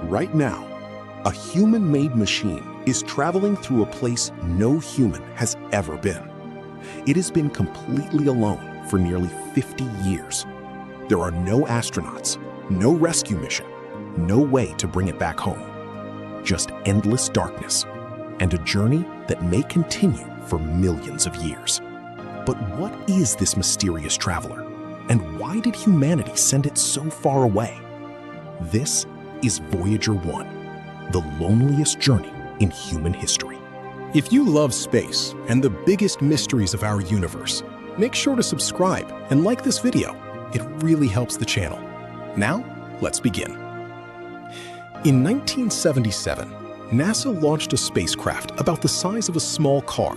Right now, a human-made machine is traveling through a place no human has ever been. It has been completely alone for nearly 50 years. There are no astronauts, no rescue mission, no way to bring it back home. Just endless darkness and a journey that may continue for millions of years. But what is this mysterious traveler? And why did humanity send it so far away? This is Voyager 1, the loneliest journey in human history. If you love space and the biggest mysteries of our universe, make sure to subscribe and like this video. It really helps the channel. Now, let's begin. In 1977, NASA launched a spacecraft about the size of a small car.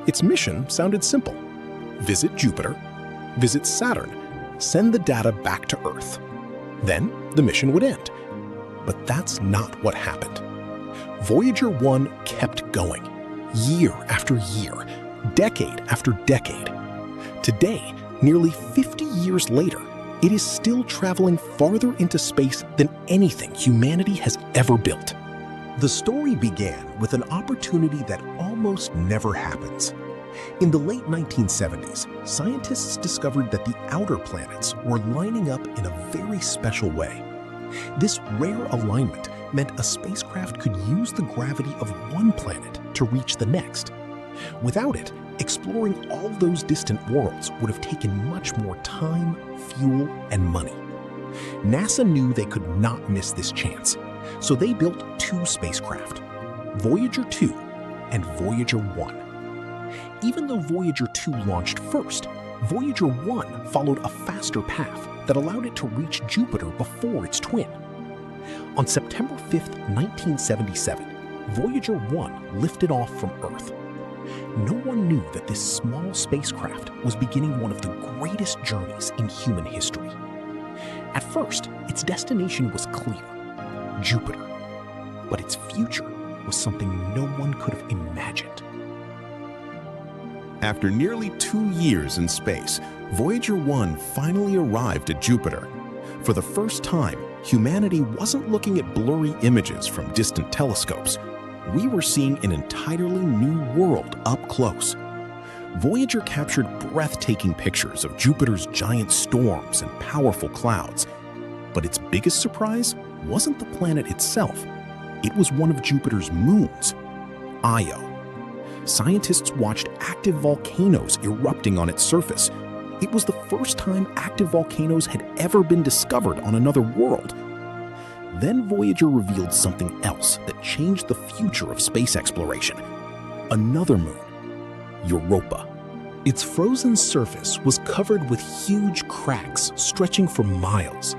Its mission sounded simple: visit Jupiter, visit Saturn, send the data back to Earth. Then the mission would end. But that's not what happened. Voyager 1 kept going, year after year, decade after decade. Today, nearly 50 years later, it is still traveling farther into space than anything humanity has ever built. The story began with an opportunity that almost never happens. In the late 1970s, scientists discovered that the outer planets were lining up in a very special way. This rare alignment meant a spacecraft could use the gravity of one planet to reach the next. Without it, exploring all those distant worlds would have taken much more time, fuel, and money. NASA knew they could not miss this chance, so they built two spacecraft, Voyager 2 and Voyager 1. Even though Voyager 2 launched first, Voyager 1 followed a faster path that allowed it to reach Jupiter before its twin. On September 5, 1977, Voyager 1 lifted off from Earth. No one knew that this small spacecraft was beginning one of the greatest journeys in human history. At first, its destination was clear: Jupiter. But its future was something no one could have imagined. After nearly 2 years in space, Voyager 1 finally arrived at Jupiter. For the first time, humanity wasn't looking at blurry images from distant telescopes. We were seeing an entirely new world up close. Voyager captured breathtaking pictures of Jupiter's giant storms and powerful clouds. But its biggest surprise wasn't the planet itself. It was one of Jupiter's moons, Io. Scientists watched active volcanoes erupting on its surface. It was the first time active volcanoes had ever been discovered on another world. Then Voyager revealed something else that changed the future of space exploration. Another moon, Europa. Its frozen surface was covered with huge cracks stretching for miles.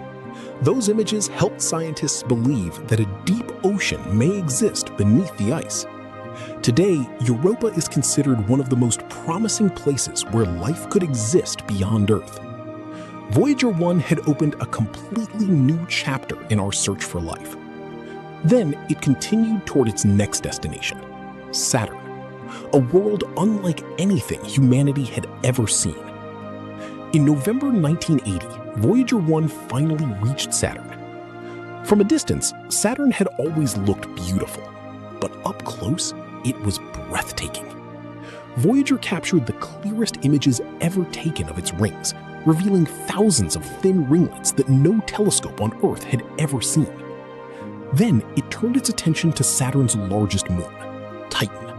Those images helped scientists believe that a deep ocean may exist beneath the ice. Today, Europa is considered one of the most promising places where life could exist beyond Earth. Voyager 1 had opened a completely new chapter in our search for life. Then it continued toward its next destination, Saturn, a world unlike anything humanity had ever seen. In November 1980, Voyager 1 finally reached Saturn. From a distance, Saturn had always looked beautiful, but up close, it was breathtaking. Voyager captured the clearest images ever taken of its rings, revealing thousands of thin ringlets that no telescope on Earth had ever seen. Then it turned its attention to Saturn's largest moon, Titan.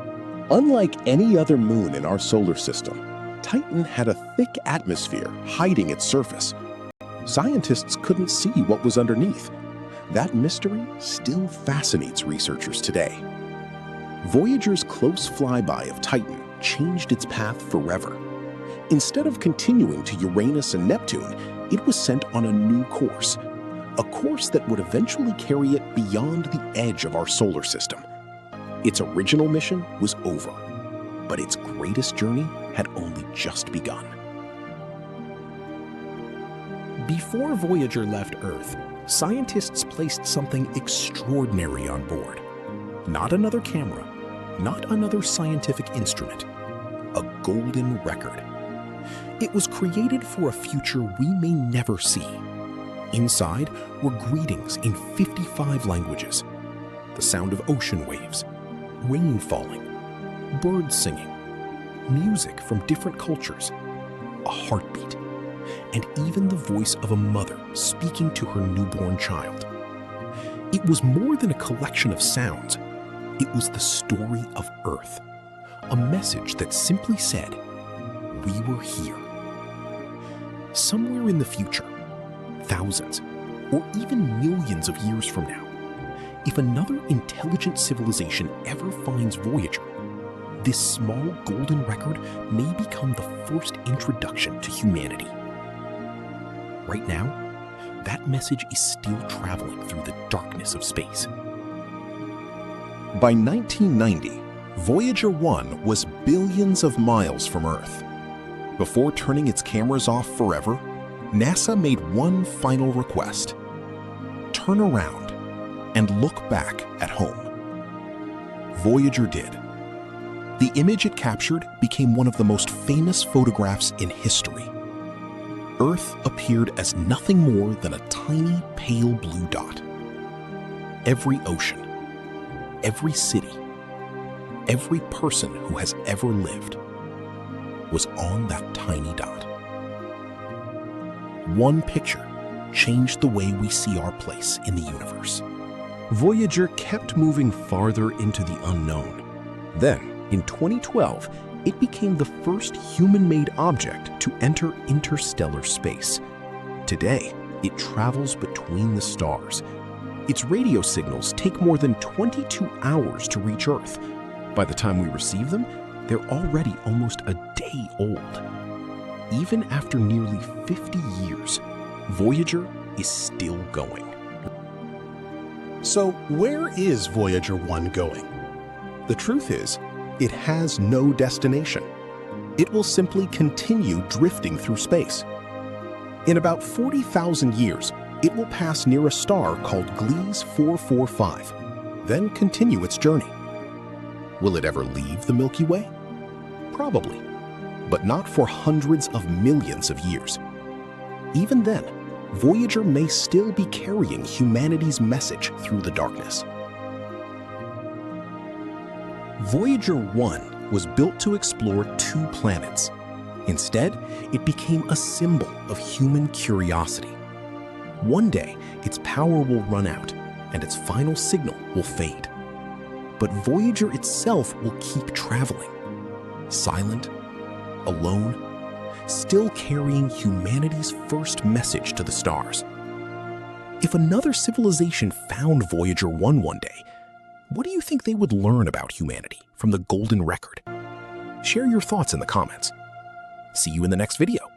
Unlike any other moon in our solar system, Titan had a thick atmosphere hiding its surface. Scientists couldn't see what was underneath. That mystery still fascinates researchers today. Voyager's close flyby of Titan changed its path forever. Instead of continuing to Uranus and Neptune, it was sent on a new course, a course that would eventually carry it beyond the edge of our solar system. Its original mission was over, but its greatest journey had only just begun. Before Voyager left Earth, scientists placed something extraordinary on board. Not another camera, not another scientific instrument, a golden record. It was created for a future we may never see. Inside were greetings in 55 languages, the sound of ocean waves, rain falling, birds singing, music from different cultures, a heartbeat, and even the voice of a mother speaking to her newborn child. It was more than a collection of sounds. It was the story of Earth, a message that simply said, "We were here." Somewhere in the future, thousands or even millions of years from now, if another intelligent civilization ever finds Voyager, this small golden record may become the first introduction to humanity. Right now, that message is still traveling through the darkness of space. By 1990, Voyager 1 was billions of miles from Earth. Before turning its cameras off forever, NASA made one final request: turn around and look back at home. Voyager did. The image it captured became one of the most famous photographs in history. Earth appeared as nothing more than a tiny pale blue dot. Every ocean, every city, every person who has ever lived was on that tiny dot. One picture changed the way we see our place in the universe. Voyager kept moving farther into the unknown. Then, in 2012, it became the first human-made object to enter interstellar space. Today, it travels between the stars. Its radio signals take more than 22 hours to reach Earth. By the time we receive them, they're already almost a day old. Even after nearly 50 years, Voyager is still going. So where is Voyager 1 going? The truth is, it has no destination. It will simply continue drifting through space. In about 40,000 years, it will pass near a star called Gliese 445, then continue its journey. Will it ever leave the Milky Way? Probably, but not for hundreds of millions of years. Even then, Voyager may still be carrying humanity's message through the darkness. Voyager 1 was built to explore 2 planets. Instead, it became a symbol of human curiosity. One day, its power will run out and its final signal will fade. But Voyager itself will keep traveling, silent, alone, still carrying humanity's first message to the stars. If another civilization found Voyager 1 one day, what do you think they would learn about humanity from the golden record? Share your thoughts in the comments. See you in the next video.